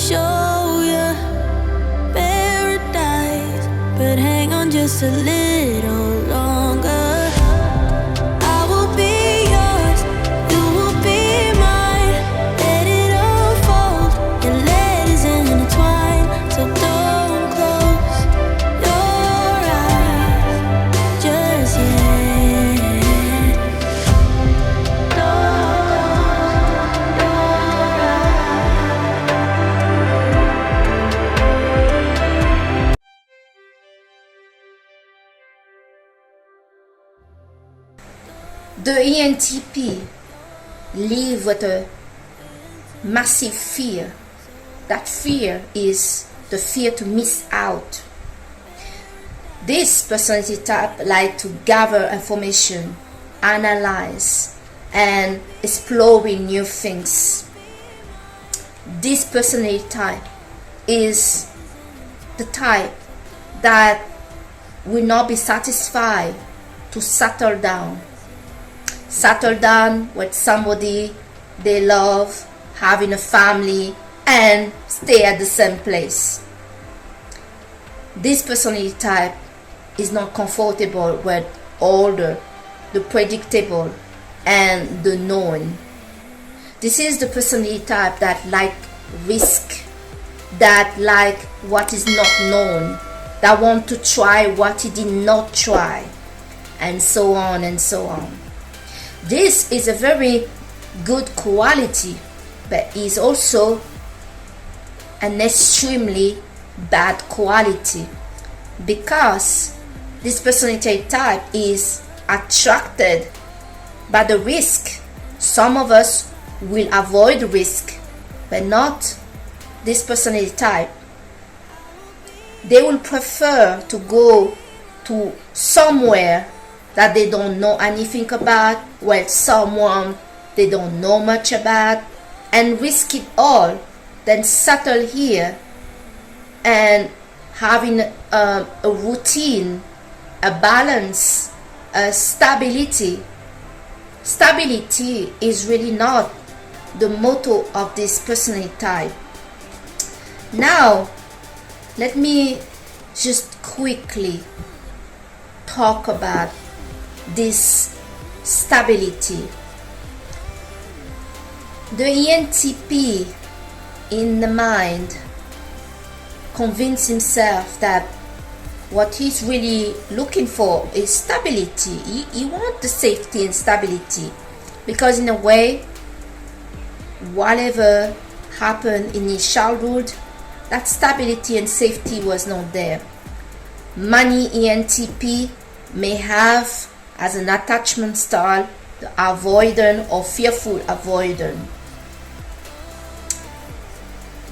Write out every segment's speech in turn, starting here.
show you paradise, but hang on just a little longer. I will be yours, you will be mine. Let it unfold and let us intertwine. So don't close your eyes just yet. The ENTP live with a massive fear. That fear is the fear to miss out. This personality type like to gather information, analyze, and exploring new things. This personality type is the type that will not be satisfied to settle down with somebody they love, having a family, and stay at the same place. This personality type is not comfortable with order, the predictable, and the known. This is the personality type that like risk, that like what is not known, that want to try what he did not try, and so on and so on. This is a very good quality, but is also an extremely bad quality, because this personality type is attracted by the risk. Some of us will avoid risk, but not this personality type. They will prefer to go to somewhere that they don't know anything about, with someone they don't know much about, and risk it all, then settle here and having a routine, a balance, a stability. Stability is really not the motto of this personality type. Now, let me just quickly talk about this stability. The ENTP in the mind convince himself that what he's really looking for is stability. He wants the safety and stability, because in a way, whatever happened in his childhood, that stability and safety was not there. Many ENTP may have as an attachment style the avoidant or fearful avoidant.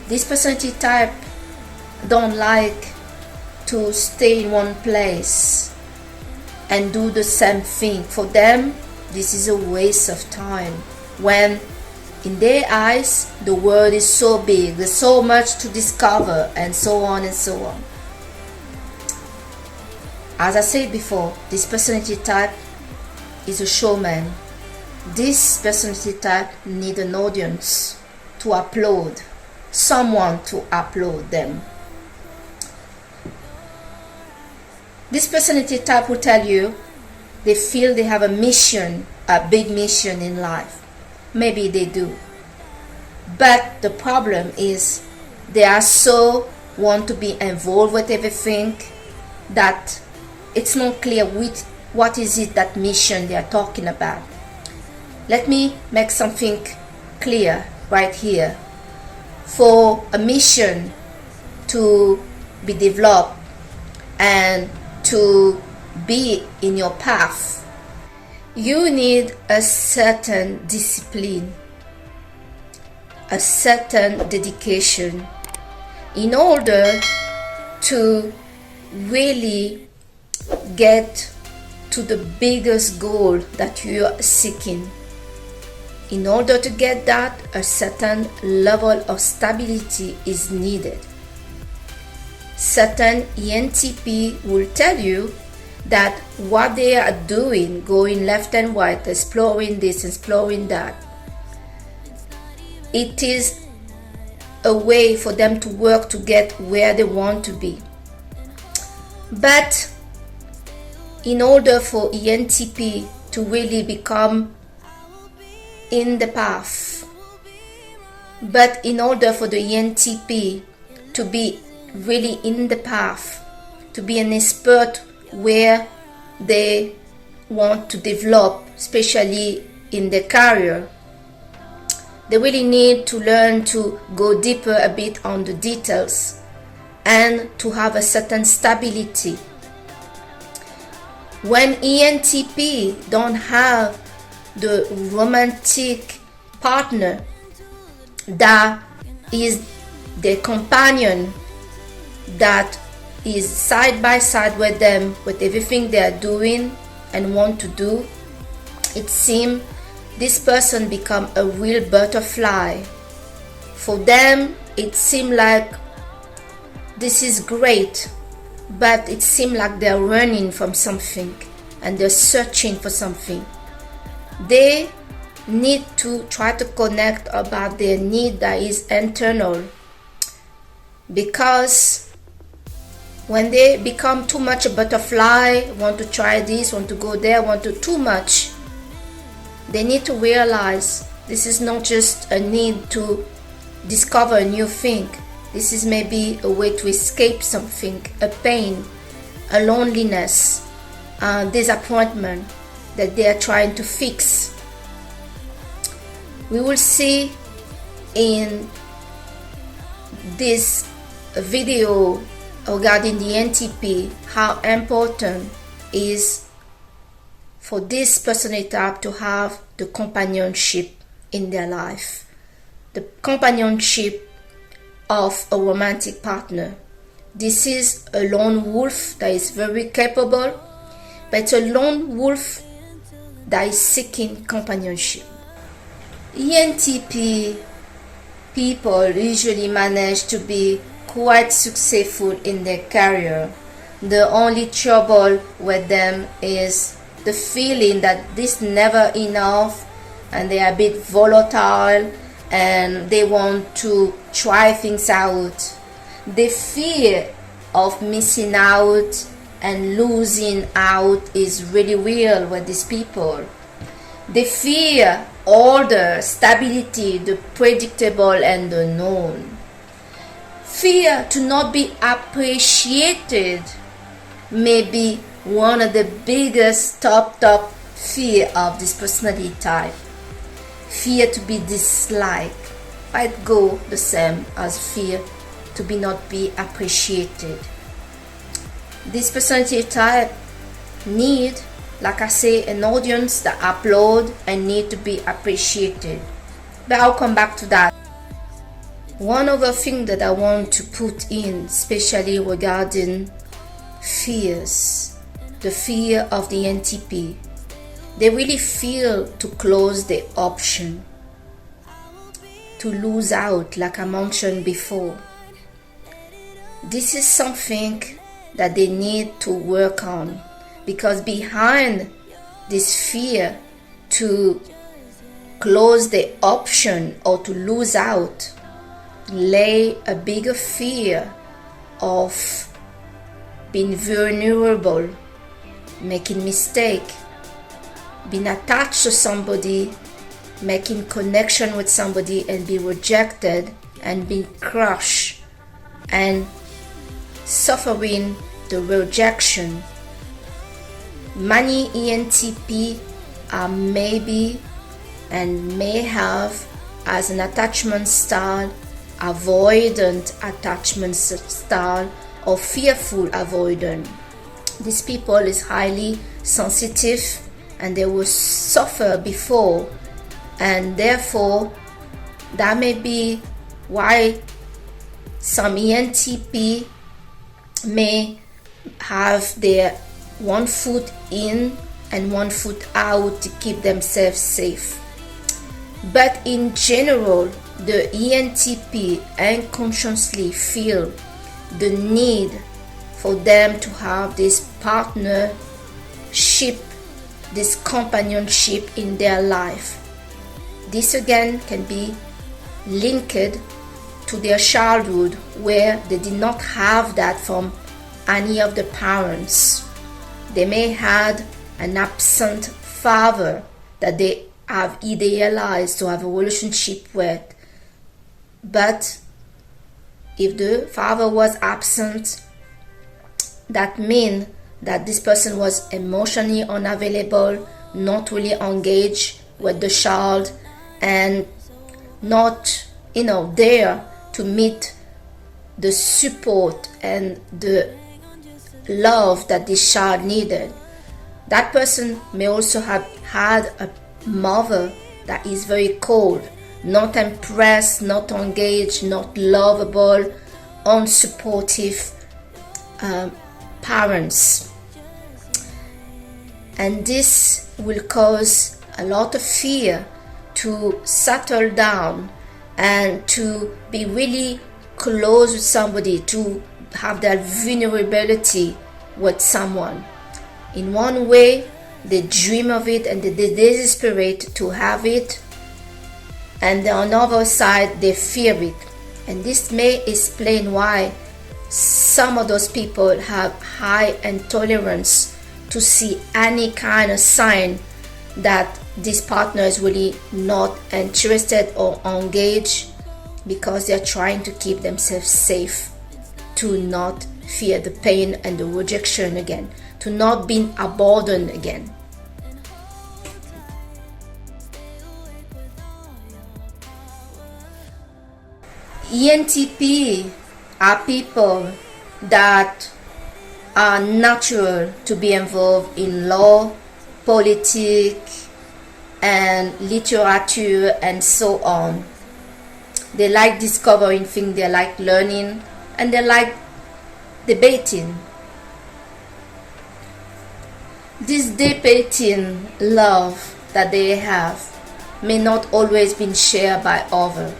This personality type don't like to stay in one place and do the same thing. For them, this is a waste of time, when in their eyes the world is so big, there's so much to discover, and so on and so on. As I said before, this personality type is a showman. This personality type needs an audience to applaud, someone to applaud them. This personality type will tell you they feel they have a mission, a big mission in life. Maybe they do. But the problem is they are so want to be involved with everything that it's not clear what is it that mission they are talking about. Let me make something clear right here. For a mission to be developed and to be in your path, you need a certain discipline, a certain dedication, in order to really get to the biggest goal that you are seeking. In order to get that, a certain level of stability is needed. Certain ENTP will tell you that what they are doing, going left and right, exploring this, exploring that, it is a way for them to work to get where they want to be. But in order for ENTP to really become in the path, but in order for the ENTP to be really in the path, to be an expert where they want to develop, especially in their career, they really need to learn to go deeper a bit on the details and to have a certain stability. When ENTP don't have the romantic partner that is their companion, that is side by side with them with everything they are doing and want to do, it seems this person become a real butterfly. For them, it seems like this is great, but it seems like they're running from something and they're searching for something. They need to try to connect about their need that is internal, because when they become too much a butterfly, want to try this, want to go there, want to too much, they need to realize this is not just a need to discover a new thing. This is maybe a way to escape something, a pain, a loneliness, a disappointment that they are trying to fix. We will see in this video regarding the ENTP how important is for this personality type to have the companionship in their life, the companionship of a romantic partner. This is a lone wolf that is very capable, but it's a lone wolf that is seeking companionship. ENTP people usually manage to be quite successful in their career. The only trouble with them is the feeling that this never enough, and they are a bit volatile and they want to try things out. The fear of missing out and losing out is really real with these people. They fear order, stability, the predictable and the known. Fear to not be appreciated may be one of the biggest top fear of this personality type. Fear to be disliked might go the same as fear to be not be appreciated. This personality type need, like I say, an audience that applaud and need to be appreciated. But I'll come back to that. One other thing that I want to put in, especially regarding fears, the fear of the ENTP, they really feel to close the option, to lose out, like I mentioned before. This is something that they need to work on, because behind this fear to close the option or to lose out lay a bigger fear of being vulnerable, making mistake, being attached to somebody, making connection with somebody and be rejected and being crushed and suffering the rejection. Many ENTP are maybe and may have as an attachment style avoidant attachment style or fearful avoidant. These people is highly sensitive and they will suffer before, and therefore that may be why some ENTP may have their one foot in and one foot out to keep themselves safe. But in general, the ENTP unconsciously feel the need for them to have this partnership, this companionship in their life. This again can be linked to their childhood where they did not have that from any of the parents. They may had an absent father that they have idealized to have a relationship with. But if the father was absent, that means that this person was emotionally unavailable, not really engaged with the child, and not, there to meet the support and the love that this child needed. That person may also have had a mother that is very cold, not impressed, not engaged, not lovable, unsupportive parents. And this will cause a lot of fear to settle down and to be really close with somebody, to have that vulnerability with someone. In one way, they dream of it and they desperate to have it, and on the other side, they fear it. And this may explain why some of those people have high intolerance to see any kind of sign that this partner is really not interested or engaged, because they're trying to keep themselves safe, to not fear the pain and the rejection again, to not be abandoned again. ENTP are people that are natural to be involved in law, politics, and literature, and so on. They like discovering things, they like learning, and they like debating. This debating love that they have may not always be shared by others.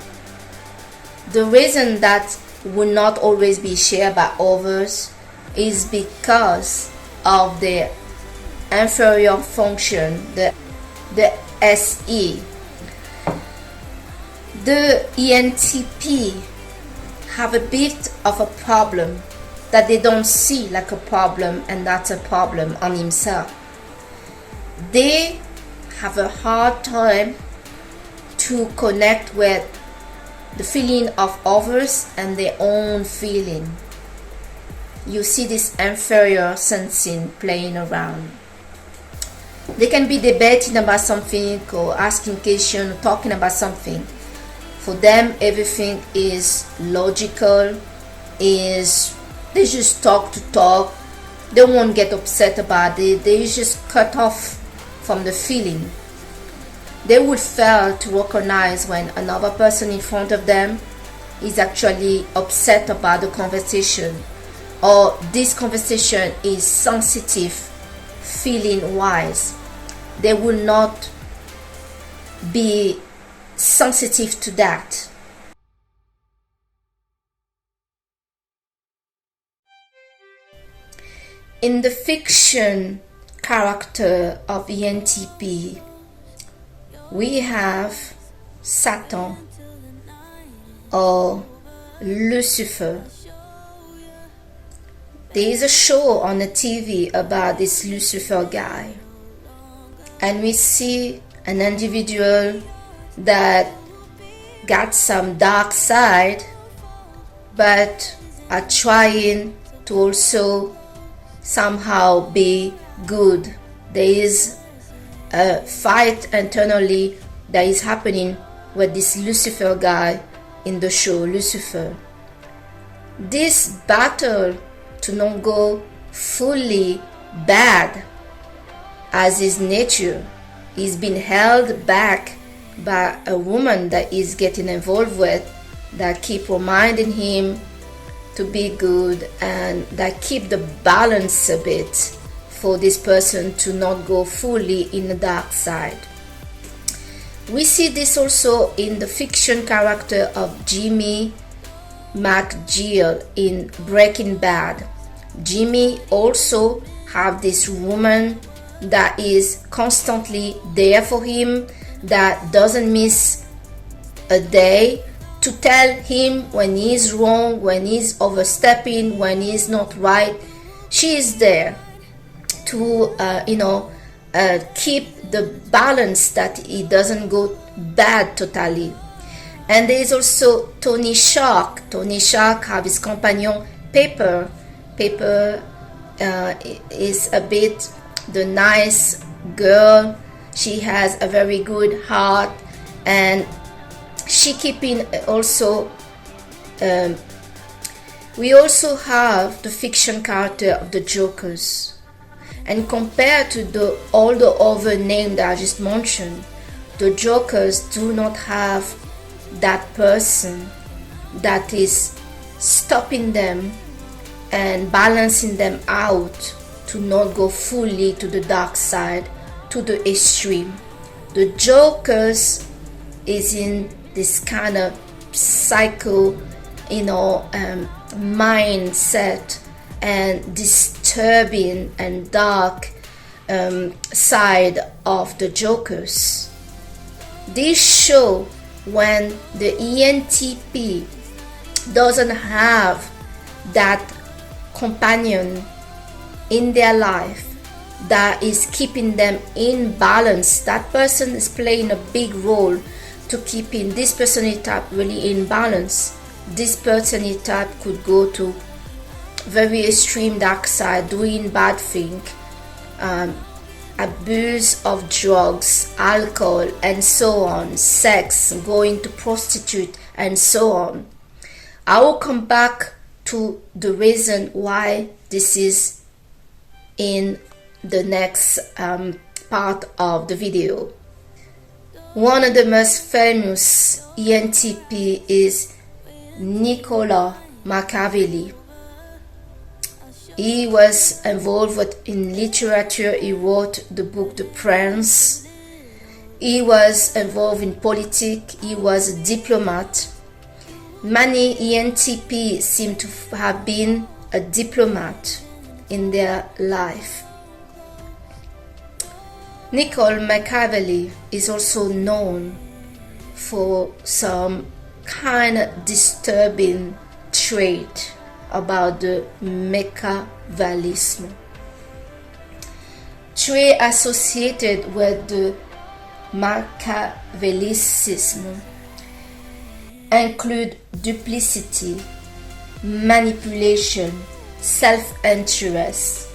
The reason that will not always be shared by others is because of the inferior function, the SE. The ENTP have a bit of a problem that they don't see like a problem, and that's a problem on himself. They have a hard time to connect with the feeling of others and their own feeling. You see this inferior sensing playing around. They can be debating about something or asking questions, talking about something. For them, everything is logical, they just talk to talk. They won't get upset about it. They just cut off from the feeling. They would fail to recognize when another person in front of them is actually upset about the conversation, or this conversation is sensitive feeling wise. They will not be sensitive to that. In the fiction character of ENTP, we have Satan or Lucifer. There is a show on the TV about this Lucifer guy, and we see an individual that got some dark side but are trying to also somehow be good. There is a fight internally that is happening with this Lucifer guy in the show Lucifer. This battle to not go fully bad as his nature is being held back by a woman that is getting involved with, that keep reminding him to be good, and that keep the balance a bit for this person to not go fully in the dark side. We see this also in the fiction character of Jimmy McGill in Breaking Bad. Jimmy also have this woman that is constantly there for him, that doesn't miss a day to tell him when he's wrong, when he's overstepping, when he's not right. She is there to keep the balance, that he doesn't go bad totally. And there is also Tony Shark. Tony Shark have his companion Pepper. Pepper is a bit the nice girl. She has a very good heart, and she keeping also. We also have the fiction character of the Jokers, and compared to all the other names that I just mentioned, the Jokers do not have that person that is stopping them and balancing them out to not go fully to the dark side, to the extreme. The Jokers is in this kind of psycho, mindset and disturbing and dark side of the Jokers. This show when the ENTP doesn't have that companion in their life that is keeping them in balance. That person is playing a big role to keeping this personality type really in balance. This personality type could go to very extreme dark side, doing bad things, abuse of drugs, alcohol, and so on, sex, going to prostitute, and so on. I will come back to the reason why this is in the next part of the video. One of the most famous ENTP is Niccolo Machiavelli. He was involved in literature. He wrote the book The Prince. He was involved in politics. He was a diplomat. Many ENTP seem to have been a diplomat in their life. Niccolo Machiavelli is also known for some kind of disturbing trait about the Machiavellism. Trait associated with the Machiavellicism include duplicity, manipulation, self-interest,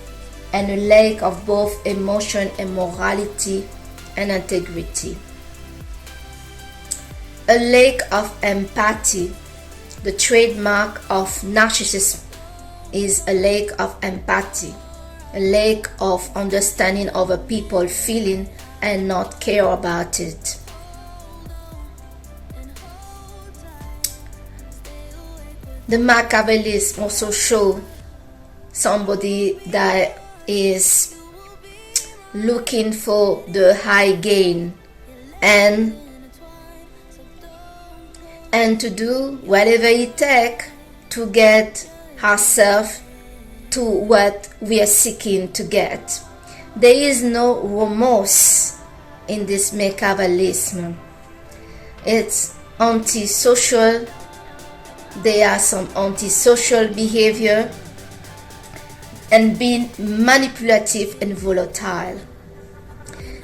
and a lack of both emotion and morality and integrity. A lack of empathy. The trademark of narcissism is a lack of empathy, a lack of understanding other people's feeling and not care about it. The Machiavellism also show somebody that is looking for the high gain and to do whatever it takes to get herself to what we are seeking to get. There is no remorse in this Machiavellism. It's antisocial. There are some antisocial behavior and being manipulative and volatile.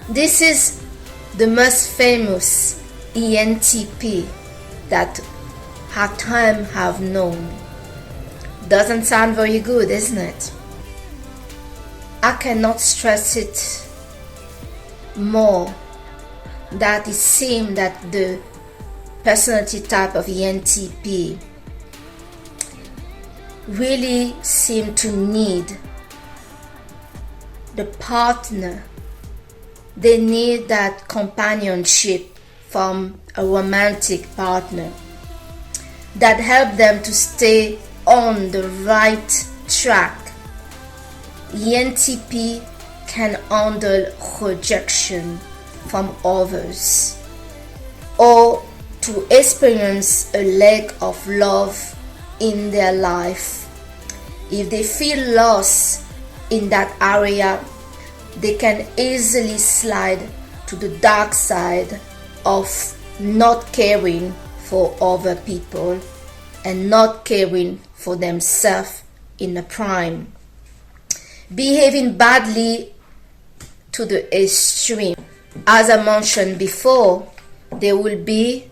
This is the most famous ENTP that our time have known. Doesn't sound very good, isn't it? I cannot stress it more that it seems that the personality type of ENTP really seem to need the partner. They need that companionship from a romantic partner that help them to stay on the right track. ENTP can handle rejection from others or to experience a lack of love in their life. If they feel lost in that area, they can easily slide to the dark side of not caring for other people and not caring for themselves in the prime. Behaving badly to the extreme. As I mentioned before, they will be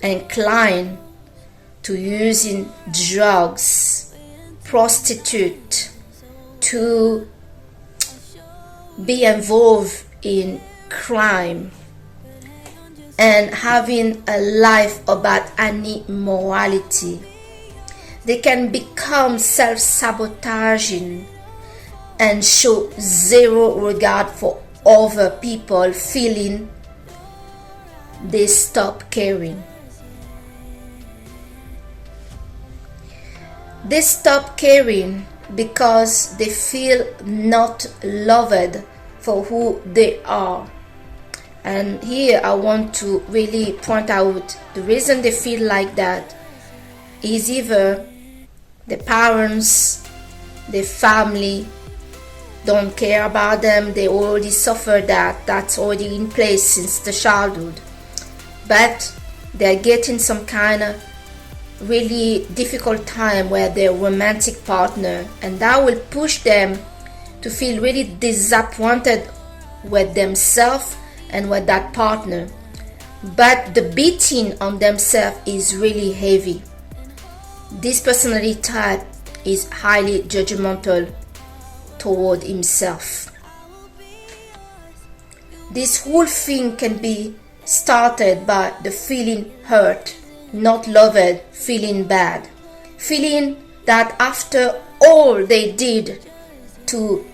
inclined to using drugs, prostitute, to be involved in crime, and having a life about any morality. They can become self-sabotaging and show zero regard for other people, feeling they stop caring. They stop caring because they feel not loved for who they are. And here I want to really point out the reason they feel like that is either the parents, the family don't care about them, they already suffer that's already in place since the childhood, but they're getting some kind of really difficult time with their romantic partner, and that will push them to feel really disappointed with themselves and with that partner. But the beating on themselves is really heavy. This personality type is highly judgmental toward himself. This whole thing can be started by the feeling hurt, not loved, feeling bad, feeling that after all they did to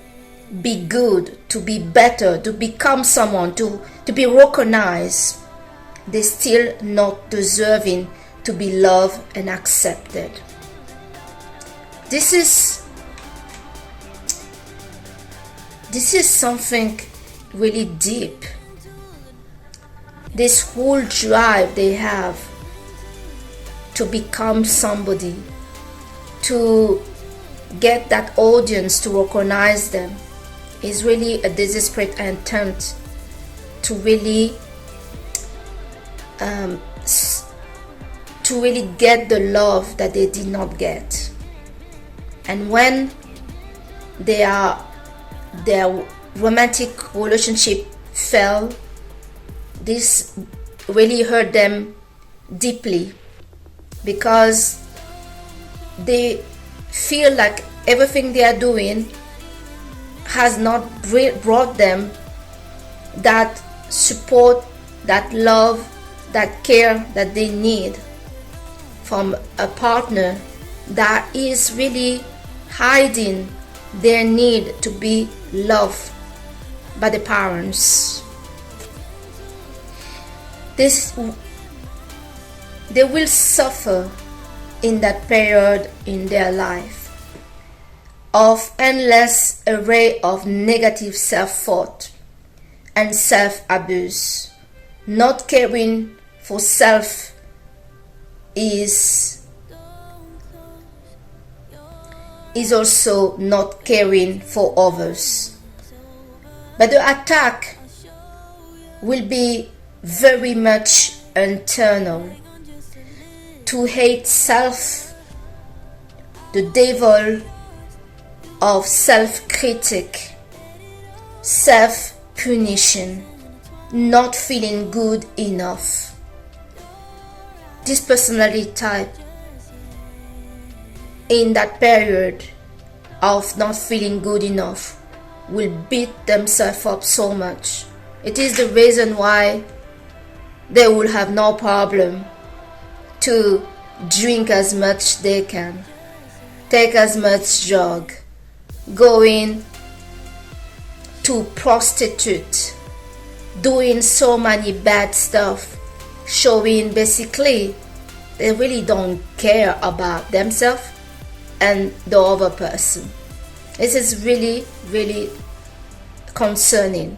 be good, to be better, to become someone, to be recognized, they still not deserving to be loved and accepted. This is something really deep. This whole drive they have to become somebody, to get that audience to recognize them, is really a desperate intent to really get the love that they did not get. And when their romantic relationship fell, this really hurt them deeply, because they feel like everything they are doing has not brought them that support, that love, that care that they need from a partner that is really hiding their need to be loved by the parents. They will suffer in that period in their life of endless array of negative self-thought and self-abuse. Not caring for self is also not caring for others. But the attack will be very much internal. To hate self, the devil of self-critic, self-punition, not feeling good enough. This personality type in that period of not feeling good enough will beat themselves up so much. It is the reason why they will have no problem to drink as much they can, take as much drug, going to prostitute, doing so many bad stuff, showing basically they really don't care about themselves and the other person. This is really, really concerning,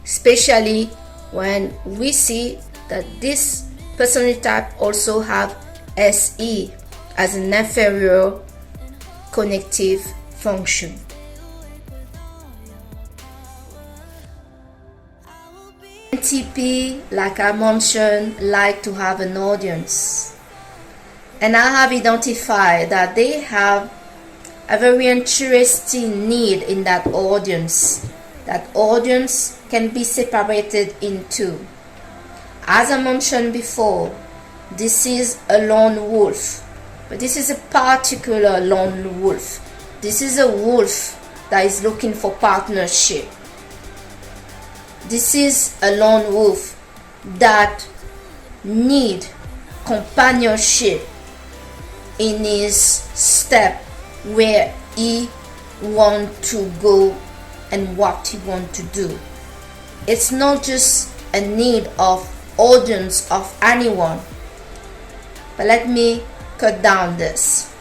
especially when we see that this personality type also have SE as an inferior cognitive function. ENTP, like I mentioned, like to have an audience. And I have identified that they have a very interesting need in that audience. That audience can be separated in two. As I mentioned before, this is a lone wolf, but this is a particular lone wolf. This is a wolf that is looking for partnership. This is a lone wolf that need companionship in his step where he want to go and what he want to do. It's not just a need of audience of anyone, but let me cut down this.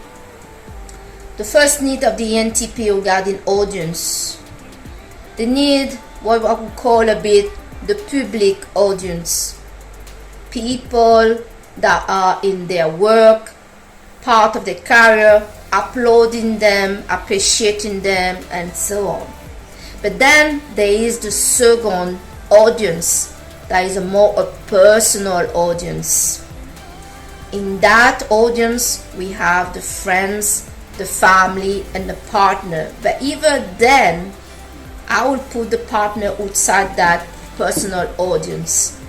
The first need of the ENTP regarding audience, the need what I would call a bit the public audience, people that are in their work, part of their career, applauding them, appreciating them, and so on. But then there is the second audience that is a more personal audience. In that audience we have the friends, the family, and the partner. But even then I will put the partner outside that personal audience.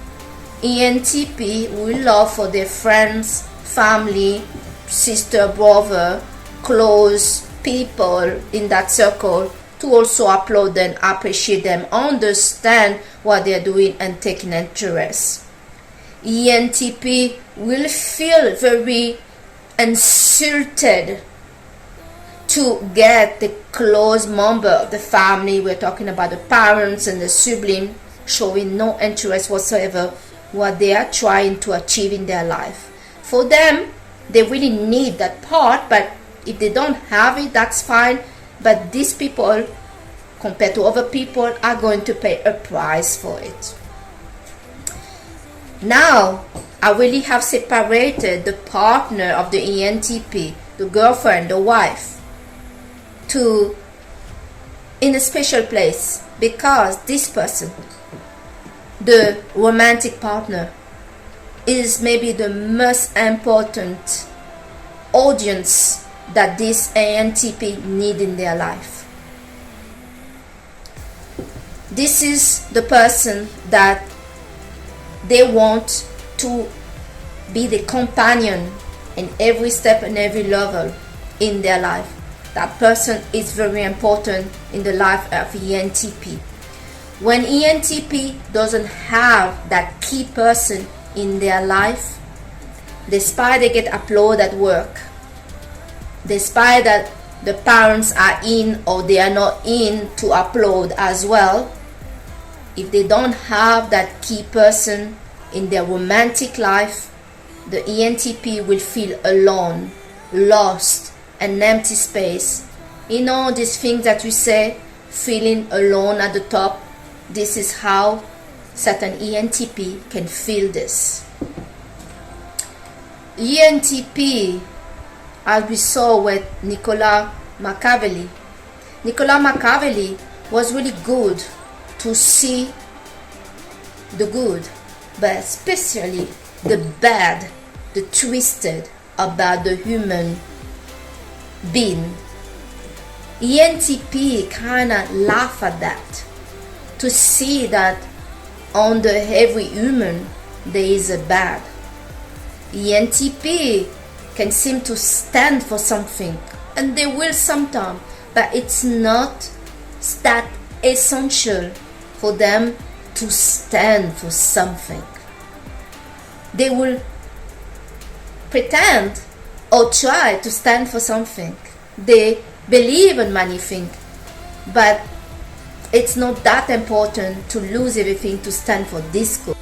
ENTP will love for their friends, family, sister, brother, close people in that circle to also applaud them, appreciate them, understand what they're doing, and take an interest. ENTP will feel very insulted to get the close member of the family, we're talking about the parents and the sibling, showing no interest whatsoever what they are trying to achieve in their life. For them, they really need that part, but if they don't have it, that's fine. But these people, compared to other people, are going to pay a price for it. Now, I really have separated the partner of the ENTP, the girlfriend, the wife, to in a special place, because this person, the romantic partner, is maybe the most important audience that this ENTP need in their life. This is the person that they want to be the companion in every step and every level in their life. That person is very important in the life of ENTP. When ENTP doesn't have that key person in their life, despite they get applauded at work, despite that the parents are in or they are not in to applaud as well, if they don't have that key person in their romantic life, the ENTP will feel alone, lost, an empty space. You know, these things that we say, feeling alone at the top, this is how certain ENTP can feel this. ENTP, as we saw with Machiavelli was really good to see the good, but especially the bad, the twisted about the human being. ENTP kind of laugh at that, to see that under every human there is a bad. ENTP can seem to stand for something, and they will sometimes, but it's not that essential for them to stand for something. They will pretend or try to stand for something. They believe in many things, but it's not that important to lose everything to stand for this cause.